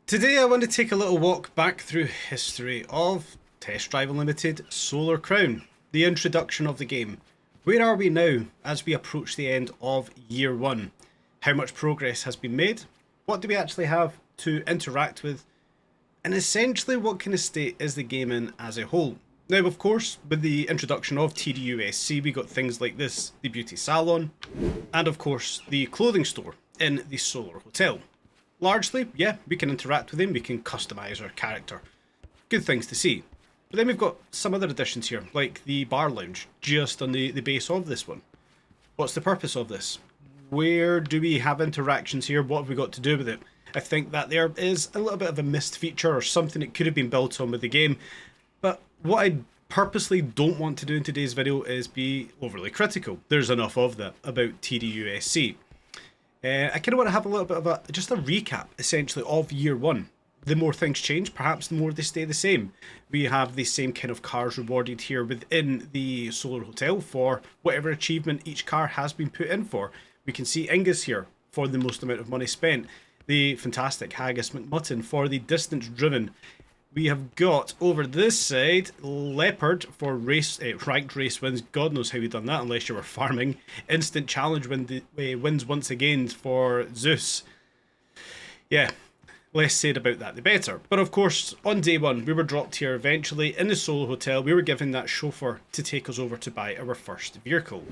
Today I want to take a little walk back through history of Test Drive Unlimited Solar Crown, the introduction of the game. Where are we now as we approach the end of year one? How much progress has been made? What do we actually have to interact with? And essentially what kind of state is the game in as a whole? Now of course, with the introduction of TDUSC we got things like this, the beauty salon, and of course the clothing store in the Solar Hotel. Largely, yeah, we can interact with him, we can customise our character. Good things to see. But then we've got some other additions here, like the bar lounge, just on the base of this one. What's the purpose of this? Where do we have interactions here? What have we got to do with it? I think that there is a little bit of a missed feature or something that could have been built on with the game. But what I purposely don't want to do in today's video is be overly critical. There's enough of that about TDUSC. I kind of want to have a little bit of just a recap, essentially, of year one. The more things change, perhaps the more they stay the same. We have the same kind of cars rewarded here within the Solar Hotel for whatever achievement each car has been put in for. We can see Ingus here for the most amount of money spent. The fantastic Haggis McMutton for the distance driven. We have got over this side Leopard for ranked race wins. God knows how you done that unless you were farming. Instant challenge wins once again for Zeus. Yeah, less said about that the better. But of course, on day one, we were dropped here eventually in the Solo Hotel. We were given that chauffeur to take us over to buy our first vehicle.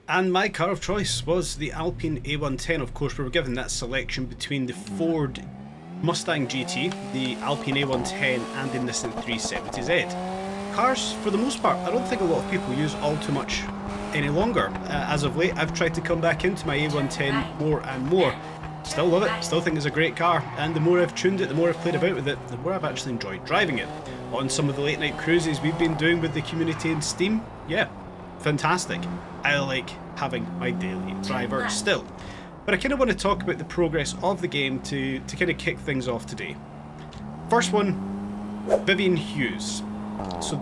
And my car of choice was the Alpine A110. Of course, we were given that selection between the Ford Mustang GT, the Alpine A110 and the Nissan 370Z. Cars, for the most part, I don't think a lot of people use all too much any longer. As of late, I've tried to come back into my A110 more and more. Still love it, still think it's a great car, and the more I've tuned it, the more I've played about with it, the more I've actually enjoyed driving it. On some of the late night cruises we've been doing with the community in Steam, yeah, fantastic. I like having my daily driver still. But I kind of want to talk about the progress of the game to kind of kick things off today. First one, Vivian Hughes. So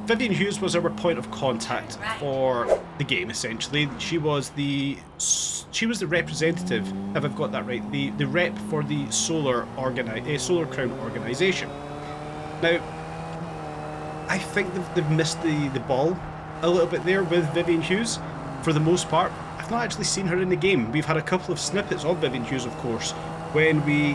Vivian Hughes was our point of contact for the game, essentially. She was the representative, if I've got that right, the rep for the Solar Crown organisation. Now, I think they've missed the ball a little bit there with Vivian Hughes. For the most part, I've not actually seen her in the game. We've had a couple of snippets of Vivian Hughes, of course, when we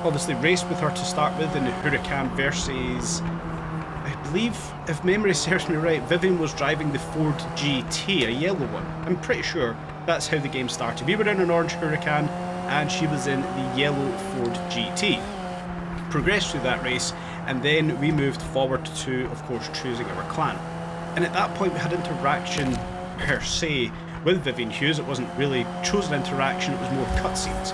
obviously raced with her to start with in the Huracan versus, I believe, if memory serves me right, Vivian was driving the Ford GT, a yellow one. I'm pretty sure that's how the game started. We were in an orange Huracan and she was in the yellow Ford GT. Progressed through that race and then we moved forward to, of course, choosing our clan. And at that point we had interaction per se with Vivian Hughes. It wasn't really chosen interaction, it was more cutscenes.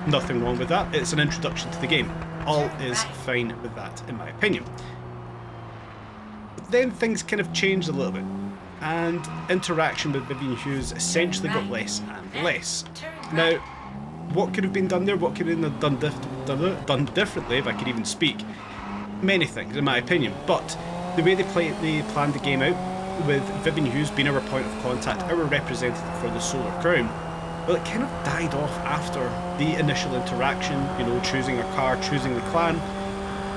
Nothing wrong with that, it's an introduction to the game. All is fine with that, in my opinion. But then things kind of changed a little bit, and interaction with Vivian Hughes essentially got less and less. Now, what could have been done there? What could have been done differently, if I could even speak? Many things, in my opinion, but the way they planned the game out, with Vivian Hughes being our point of contact, our representative for the Solar Crown, well, it kind of died off after the initial interaction, you know, choosing her car, choosing the clan.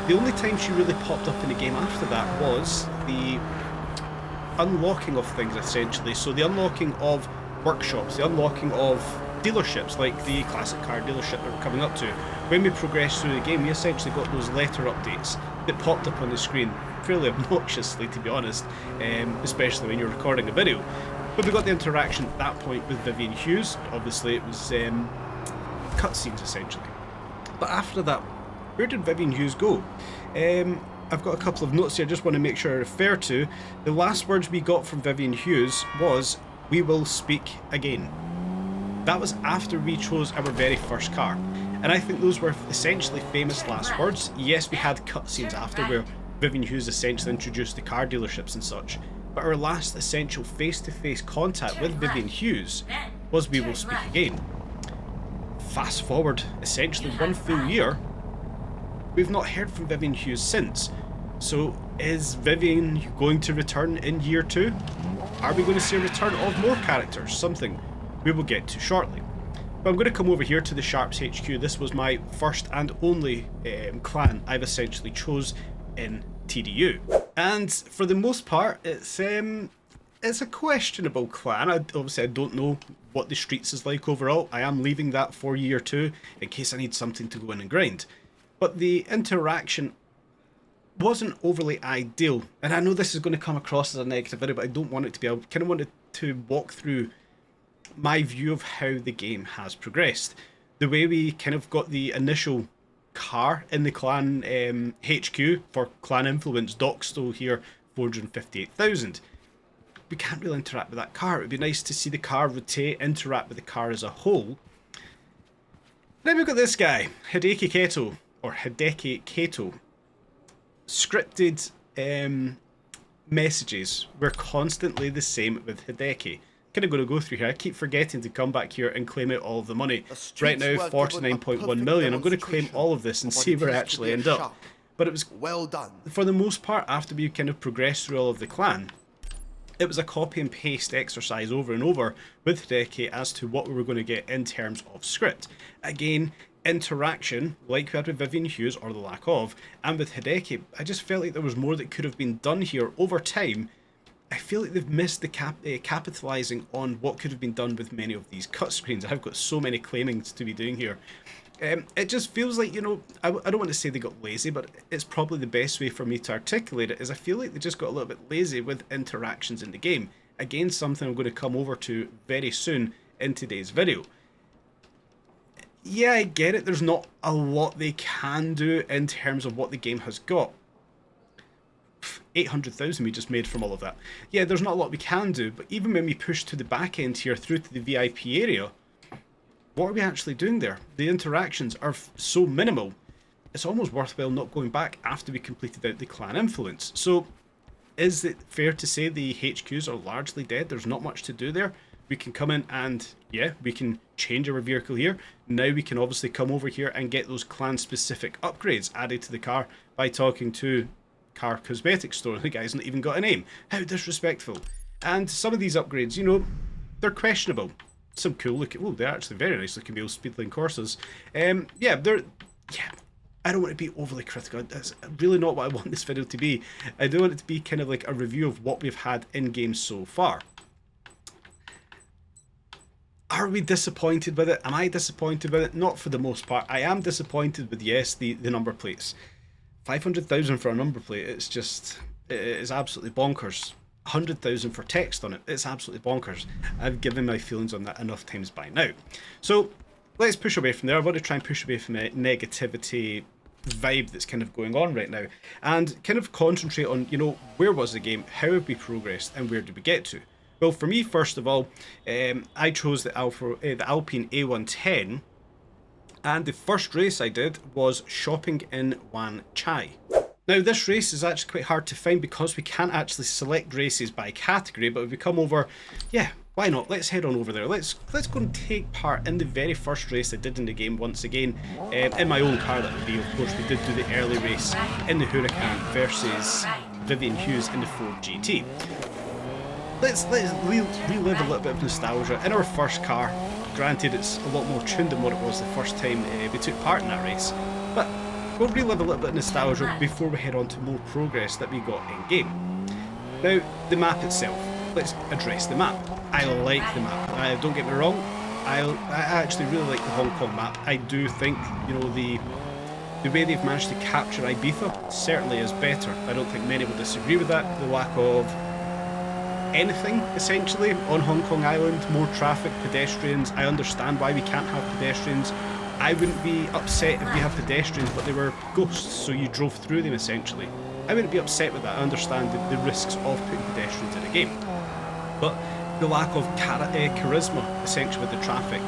The only time she really popped up in the game after that was the unlocking of things, essentially. So the unlocking of workshops, the unlocking of dealerships, like the classic car dealership that we're coming up to. When we progressed through the game, we essentially got those letter updates that popped up on the screen, fairly obnoxiously to be honest, especially when you're recording a video. But we got the interaction at that point with Vivian Hughes. Obviously it was cutscenes essentially. But after that, where did Vivian Hughes go? I've got a couple of notes here I just want to make sure I refer to. The last words we got from Vivian Hughes was, "We will speak again." That was after we chose our very first car. And I think those were essentially famous last words. Yes, we had cutscenes after where Vivian Hughes essentially introduced the car dealerships and such. But our last essential face-to-face contact with Vivian Hughes was, "We will speak again." Fast forward essentially one full year, we've not heard from Vivian Hughes since. So is Vivian going to return in year two? Are we going to see a return of more characters? Something we will get to shortly. But I'm going to come over here to the Sharps HQ. This was my first and only clan I've essentially chose in TDU. And for the most part, it's a questionable clan. Obviously, I don't know what the streets is like overall. I am leaving that for year 2 in case I need something to go in and grind. But the interaction wasn't overly ideal. And I know this is going to come across as a negative video, but I don't want it to be. I kind of wanted to walk through my view of how the game has progressed. The way we kind of got the initial car in the clan HQ for clan influence, Dockstow here, 458,000. We can't really interact with that car. It would be nice to see the car rotate, interact with the car as a whole. Then we've got this guy, Hideki Kato, or Hideki Kato. Scripted messages were constantly the same with Hideki. Kind of going to go through here. I keep forgetting to come back here and claim out all of the money. Right now, 49.1 million. I'm going to claim all of this and see where I actually end up. But it was well done. For the most part, after we kind of progressed through all of the clan, it was a copy and paste exercise over and over with Hideki as to what we were going to get in terms of script. Again, interaction, like we had with Vivian Hughes, or the lack of, and with Hideki, I just felt like there was more that could have been done here over time. I feel like they've missed the capitalising on what could have been done with many of these cut screens. I've got so many claimings to be doing here. It just feels like, you know, I don't want to say they got lazy, but it's probably the best way for me to articulate it, is I feel like they just got a little bit lazy with interactions in the game. Again, something I'm going to come over to very soon in today's video. Yeah, I get it, there's not a lot they can do in terms of what the game has got. 800,000 we just made from all of that. Yeah, there's not a lot we can do, but even when we push to the back end here through to the VIP area, what are we actually doing there? The interactions are so minimal, it's almost worthwhile not going back after we completed out the clan influence. So, is it fair to say the HQs are largely dead? There's not much to do there. We can come in and, yeah, we can change our vehicle here. Now we can obviously come over here and get those clan-specific upgrades added to the car by talking to car cosmetic store. The guy's not even got a name. How disrespectful. And some of these upgrades, you know, they're questionable. Some cool looking, oh, they're actually very nice looking wheels, Speedlink Corsas. Yeah, I don't want to be overly critical. That's really not what I want this video to be. I do want it to be kind of like a review of what we've had in game so far. Are we disappointed with it? Am I disappointed with it? Not for the most part. I am disappointed with, yes, the number plates. 500,000 for a number plate, it's just, it is absolutely bonkers. 100,000 for text on it, it's absolutely bonkers. I've given my feelings on that enough times by now. So let's push away from there. I want to try and push away from the negativity vibe that's kind of going on right now, and kind of concentrate on, you know, where was the game, how have we progressed, and where did we get to? Well, for me, first of all, I chose the Alpine A110, and the first race I did was shopping in Wan Chai. Now, this race is actually quite hard to find because we can't actually select races by category, but if we come over, yeah, why not? Let's head on over there. Let's go and take part in the very first race I did in the game once again, in my own car that would be. Of course, we did do the early race in the Huracan versus Vivian Hughes in the Ford GT. Let's relive a little bit of nostalgia in our first car. Granted, it's a lot more tuned than what it was the first time we took part in that race, but we'll relive a little bit of nostalgia before we head on to more progress that we got in game. Now, the map itself. Let's address the map. I like the map. Don't get me wrong. I actually really like the Hong Kong map. I do think, you know, the way they've managed to capture Ibiza certainly is better. I don't think many will disagree with that. The lack of anything, essentially, on Hong Kong Island, more traffic, pedestrians. I understand why we can't have pedestrians. I wouldn't be upset if we have pedestrians, but they were ghosts, so you drove through them, essentially. I wouldn't be upset with that. I understand the risks of putting pedestrians in a game. But the lack of charisma, essentially, with the traffic.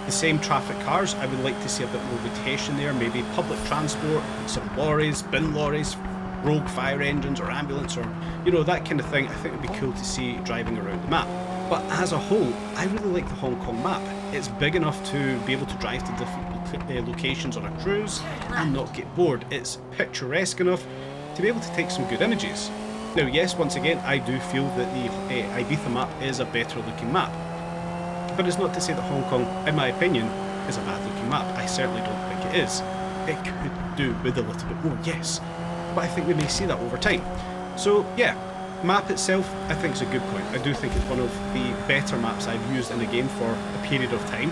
The same traffic cars, I would like to see a bit more rotation there, maybe public transport, some lorries, bin lorries, rogue fire engines or ambulance, or, you know, that kind of thing. I think it would be cool to see driving around the map. But as a whole, I really like the Hong Kong map. It's big enough to be able to drive to different locations on a cruise and not get bored. It's picturesque enough to be able to take some good images. Now, yes, once again, I do feel that the Ibiza map is a better looking map. But it's not to say that Hong Kong, in my opinion, is a bad looking map. I certainly don't think it is. It could do with a little bit more, yes, but I think we may see that over time. So yeah, map itself I think is a good point. I do think it's one of the better maps I've used in a game for a period of time.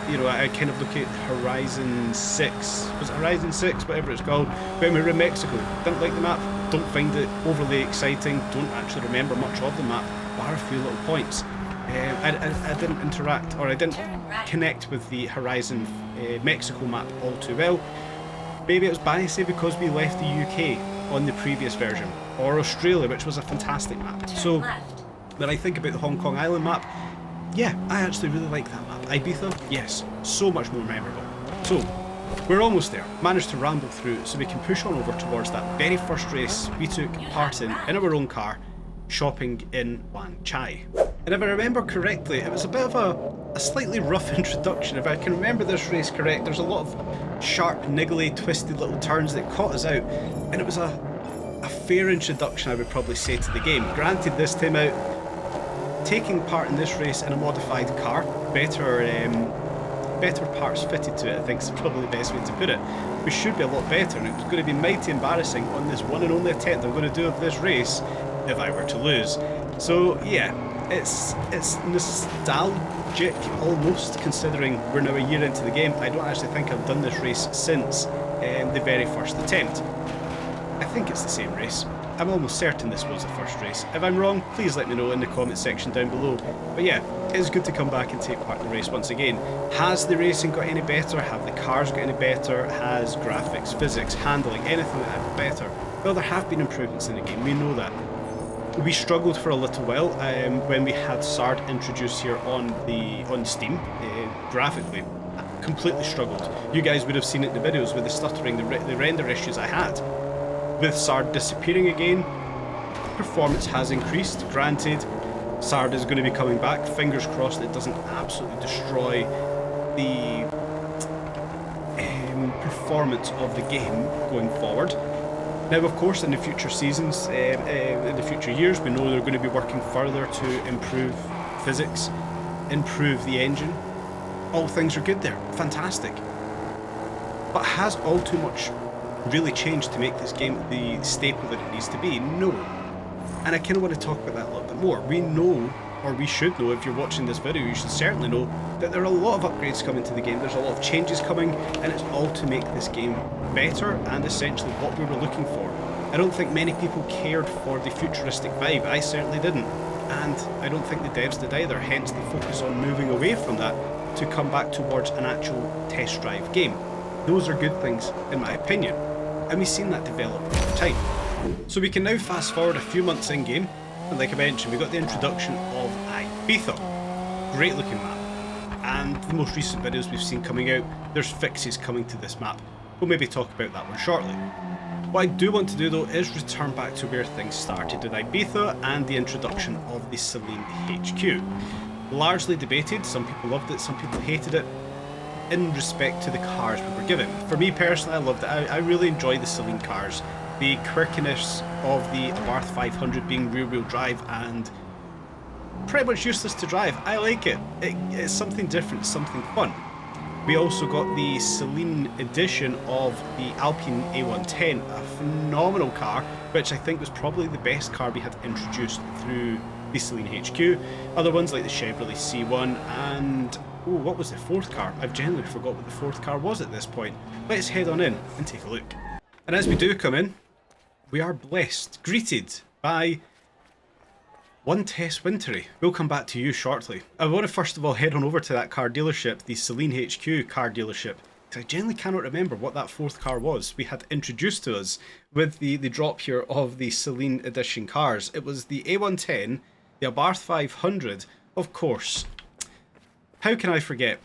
You know, I kind of look at Horizon 6, was it Horizon 6, whatever it's called, when we were in Mexico. Didn't like the map, don't find it overly exciting, don't actually remember much of the map, bar a few little points. I didn't interact, or I didn't connect with the Horizon Mexico map all too well. Maybe it was biased because we left the UK on the previous version, or Australia, which was a fantastic map. So when I think about the Hong Kong Island map, yeah, I actually really like that map. Ibiza, yes, so much more memorable. So we're almost there, managed to ramble through so we can push on over towards that very first race we took part in our own car, shopping in Wan Chai. And if I remember correctly, it was a bit of a slightly rough introduction. If I can remember this race correct, there's a lot of sharp, niggly, twisted little turns that caught us out, and it was a fair introduction, I would probably say, to the game. Granted, this time out, taking part in this race in a modified car, better parts fitted to it, I think is probably the best way to put it. We should be a lot better, and it was going to be mighty embarrassing on this one and only attempt I'm going to do of this race if I were to lose. So yeah, it's nostalgic almost, considering we're now a year into the game. I don't actually think I've done this race since the very first attempt. I think it's the same race. I'm almost certain this was the first race. If I'm wrong, please let me know in the comment section down below. But yeah, it's good to come back and take part in the race once again. Has the racing got any better? Have the cars got any better? Has graphics, physics, handling, anything like that got better? Well, there have been improvements in the game, we know that. We struggled for a little while when we had SARD introduced here on Steam, graphically. Completely struggled. You guys would have seen it in the videos with the stuttering, the render issues I had. With SARD disappearing again, performance has increased. Granted, SARD is going to be coming back. Fingers crossed it doesn't absolutely destroy the performance of the game going forward. Now, of course, in the future seasons, in the future years, we know they're going to be working further to improve physics, improve the engine. All things are good there. Fantastic. But has all too much really changed to make this game the staple that it needs to be? No. And I kind of want to talk about that a little bit more. We know, or we should know, if you're watching this video, you should certainly know that there are a lot of upgrades coming to the game. There's a lot of changes coming, and it's all to make this game better and essentially what we were looking for. I don't think many people cared for the futuristic vibe. I certainly didn't. And I don't think the devs did either, hence the focus on moving away from that to come back towards an actual test drive game. Those are good things, in my opinion. And we've seen that develop over time. So we can now fast forward a few months in game, and like I mentioned, we got the introduction of Ibiza. Great looking map. And the most recent videos we've seen coming out, there's fixes coming to this map. We'll maybe talk about that one shortly. What I do want to do though is return back to where things started with Ibiza and the introduction of the Selene HQ. Largely debated, some people loved it, some people hated it, in respect to the cars we were given. For me personally, I loved it. I really enjoyed the Selene cars. The quirkiness of the Abarth 500 being rear-wheel drive and pretty much useless to drive. I like it. It's something different, something fun. We also got the Selene edition of the Alpine A110, a phenomenal car, which I think was probably the best car we had introduced through the Selene HQ. Other ones like the Chevrolet C1 and... oh, what was the fourth car? I've genuinely forgot what the fourth car was at this point. Let's head on in and take a look. And as we do come in, we are blessed, greeted by one Tess Wintory. We'll come back to you shortly. I want to first of all head on over to that car dealership, the Selene HQ car dealership, because I genuinely cannot remember what that fourth car was we had introduced to us with the drop here of the Selene edition cars. It was the A110, the Abarth 500, of course. How can I forget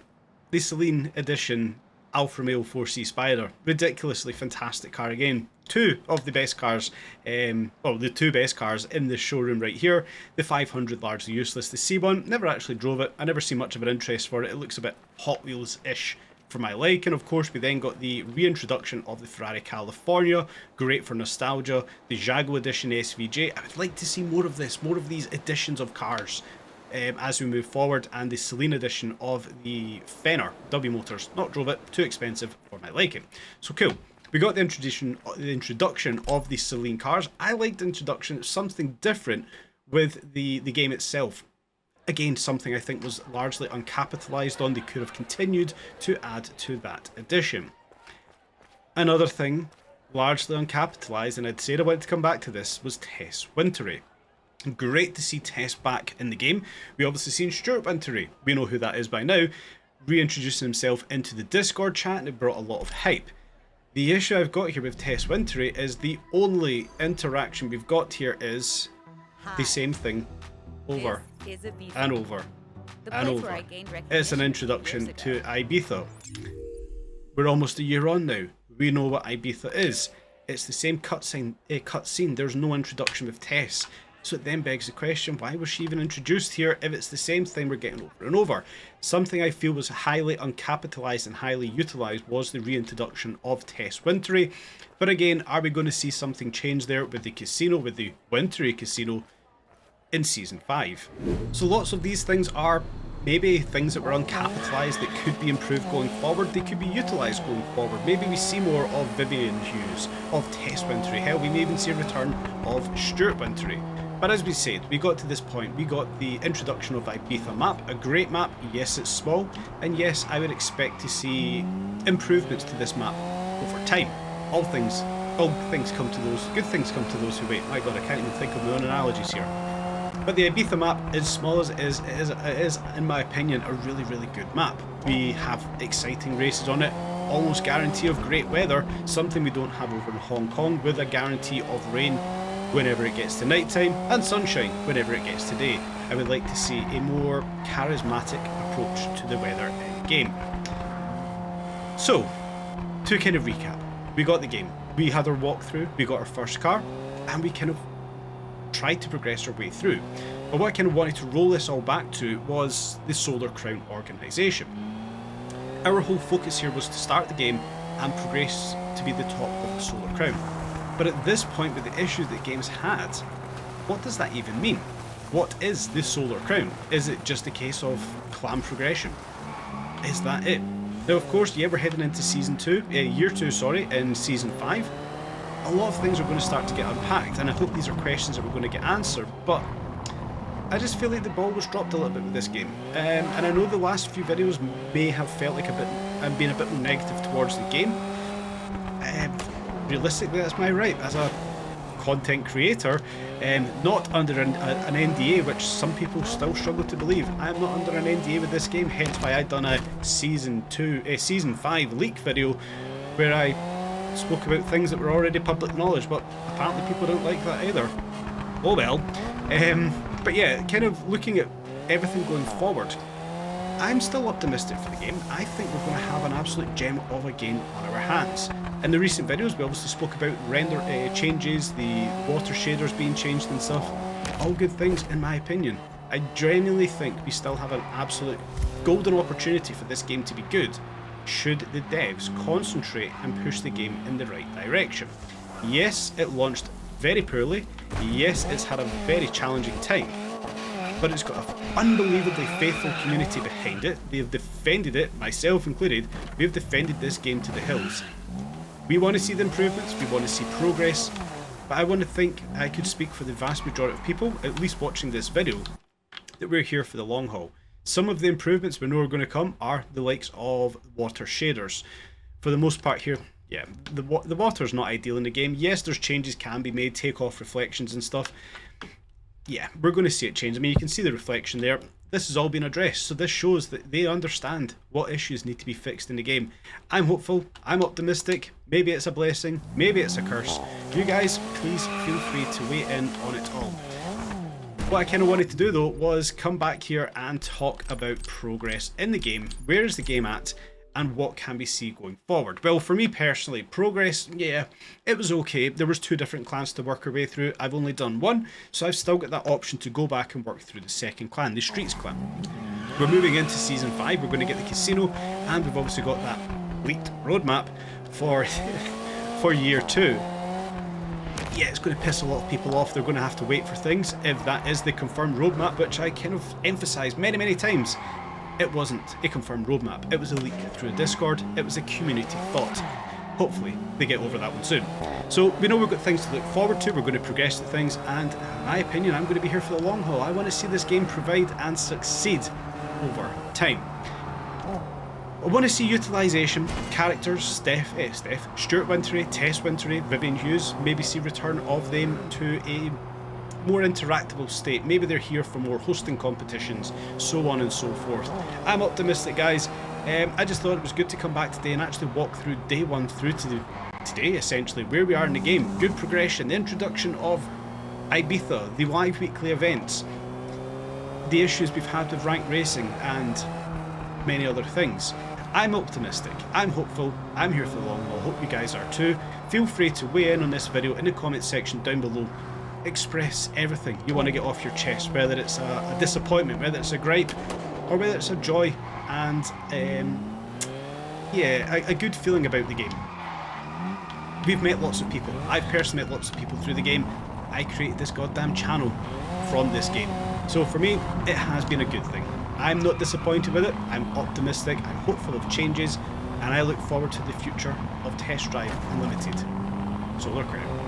the Selene edition Alfa Romeo 4C Spider? Ridiculously fantastic car again. Two of the best cars, well, the two best cars in this showroom right here. The 500 largely useless. The C1, never actually drove it. I never see much of an interest for it. It looks a bit Hot Wheels-ish for my like. And of course we then got the reintroduction of the Ferrari California, great for nostalgia. The Jaguar edition SVJ. I would like to see more of this, more of these editions of cars. as we move forward, and the Selene edition of the Fenner W Motors. Not drove it, too expensive for my liking. So cool. We got the introduction of the Selene cars. I liked the introduction. It's something different with the game itself. Again, something I think was largely uncapitalised on. They could have continued to add to that edition. Another thing, largely uncapitalised, and I'd said I wanted to come back to this, was Tess Wintory. Great to see Tess back in the game. We obviously seen Stuart Wintory. We know who that is by now. Reintroducing himself into the Discord chat, and it brought a lot of hype. The issue I've got here with Tess Wintory is the only interaction we've got here is the same thing over and over and over. It's an introduction to Ibiza. We're almost a year on now. We know what Ibiza is. It's the same cutscene. There's no introduction with Tess. So it then begs the question, why was she even introduced here if it's the same thing we're getting over and over? Something I feel was highly uncapitalised and highly utilised was the reintroduction of Tess Wintory. But again, are we going to see something change there with the casino, with the Wintory casino in Season 5? So lots of these things are maybe things that were uncapitalised that could be improved going forward. They could be utilised going forward. Maybe we see more of Vivian Hughes, of Tess Wintory. Hell, we may even see a return of Stuart Wintory. But as we said, we got to this point, we got the introduction of Ibiza map, a great map. Yes, it's small, and yes, I would expect to see improvements to this map over time. All things come to those, good things come to those who wait. My god, I can't even think of my own analogies here. But the Ibiza map, as small as it is, in my opinion, a really, really good map. We have exciting races on it, almost guarantee of great weather, something we don't have over in Hong Kong, with a guarantee of rain whenever it gets to nighttime, and sunshine whenever it gets to day. I would like to see a more charismatic approach to the weather in the game. So, to kind of recap, we got the game, we had our walkthrough, we got our first car, and we kind of tried to progress our way through. But what I kind of wanted to roll this all back to was the Solar Crown organisation. Our whole focus here was to start the game and progress to be the top of the Solar Crown. But at this point, with the issues that games had, what does that even mean? What is the Solar Crown? Is it just a case of clan progression? Is that it? Now, of course, yeah, we're heading into year 2, in Season 5. A lot of things are going to start to get unpacked, and I hope these are questions that we're going to get answered, but I just feel like the ball was dropped a little bit with this game. And I know the last few videos may have felt like I'm being a bit more negative towards the game. Realistically, that's my right as a content creator, not under an NDA, which some people still struggle to believe. I am not under an NDA with this game, hence why I've done a Season 5 leak video where I spoke about things that were already public knowledge, but apparently people don't like that either. Oh well. But yeah, kind of looking at everything going forward, I'm still optimistic for the game. I think we're going to have an absolute gem of a game on our hands. In the recent videos, we obviously spoke about render changes, the water shaders being changed and stuff. All good things, in my opinion. I genuinely think we still have an absolute golden opportunity for this game to be good, should the devs concentrate and push the game in the right direction. Yes, it launched very poorly. Yes, it's had a very challenging time. But it's got an unbelievably faithful community behind it. They've defended it, myself included. We've defended this game to the hills. We want to see the improvements, we want to see progress, but I want to think I could speak for the vast majority of people, at least watching this video, that we're here for the long haul. Some of the improvements we know are going to come are the likes of water shaders. For the most part here, yeah, the water's not ideal in the game. Yes, there's changes can be made, take off reflections and stuff. Yeah, we're going to see it change. I mean, you can see the reflection there. This has all been addressed, so this shows that they understand what issues need to be fixed in the game. I'm hopeful, I'm optimistic. Maybe it's a blessing, maybe it's a curse. You guys, please feel free to weigh in on it all. What I kind of wanted to do though was come back here and talk about progress in the game. Where is the game at? And what can we see going forward? Well, for me personally, progress, yeah, it was okay. There was 2 different clans to work our way through. I've only done 1, so I've still got that option to go back and work through the second clan, the Streets clan. We're moving into Season 5, we're going to get the casino, and we've obviously got that leaked roadmap for, for year 2. yeah, it's going to piss a lot of people off. They're going to have to wait for things if that is the confirmed roadmap, which I kind of emphasised many times. It wasn't a confirmed roadmap. It was a leak through a Discord. It was a community thought. Hopefully they get over that one soon. So we know we've got things to look forward to. We're going to progress the things, and in my opinion, I'm going to be here for the long haul. I want to see this game provide and succeed over time. I want to see utilisation, characters, Stuart Wintory, Tess Wintory, Vivian Hughes, maybe see return of them to a more interactable state. Maybe they're here for more hosting competitions, so on and so forth. I'm optimistic, guys. I just thought it was good to come back today and actually walk through day one through to today, essentially, where we are in the game. Good progression, the introduction of Ibiza, the live weekly events, the issues we've had with ranked racing, and many other things. I'm optimistic, I'm hopeful, I'm here for the long haul. Hope you guys are too. Feel free to weigh in on this video in the comments section down below. Express everything you want to get off your chest, whether it's a disappointment, whether it's a gripe, or whether it's a joy and yeah, a good feeling about the game. We've met lots of people. I've personally met lots of people through the game. I created this goddamn channel from this game. So for me, it has been a good thing. I'm not disappointed with it. I'm optimistic. I'm hopeful of changes, and I look forward to the future of Test Drive Unlimited. Solar Crown.